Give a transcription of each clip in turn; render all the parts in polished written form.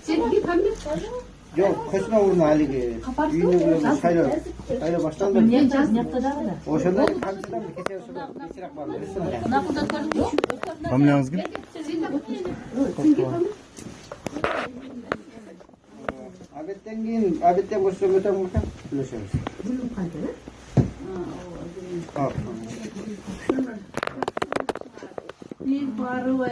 Sen bir kamyon. Yok, koşma vurma haligi. Düğünü sayla baştan da. Niye caz yaptı da? Oşanda kamçıdan bir keser şurada. Geçirak var. Kamyonunuz gibi. Abetten koşuyor, öten vurken buluşuyoruz. Bir barı var.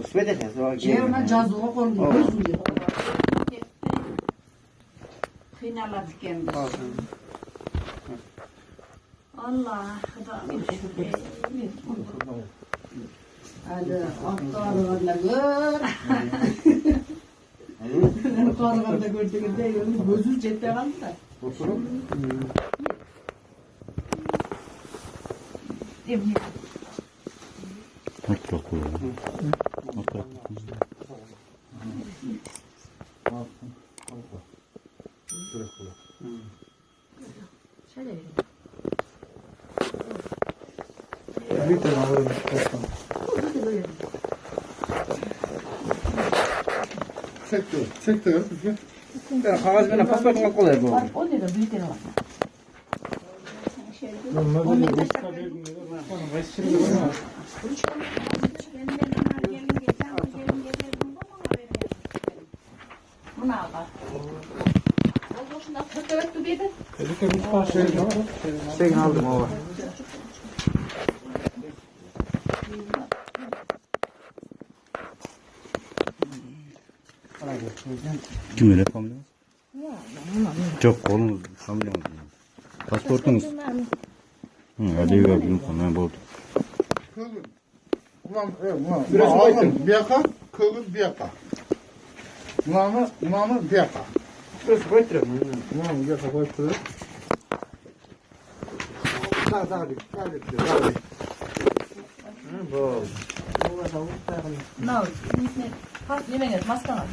Üsmet edeceğiz. Cevna cazı o konu. Finala tükenmiş. Allah. Hadi aktarlarla gör. Aktarlarla gördüğünde gözü cepte kaldı da. Oturup. Çok cool. Bir tane alırım. Çekti. Kağız bana paspartına kolay bu. O ne de büyük var. Buna bak. O boşuna kırk bir de. Şeyini aldım o. Kim öyle kamyon? Çok kolunuz kamyon. Pasportunuz. Hadi gördüm kamyon buldu. Kılın. Ulan alın bir yaka, kılın bir yaka. Ulanı bir yaka. Şurası koyturum. Ulan bir yaka koyturuyor. Daha. Bu. Ne oldu? Yemeğiniz maskana.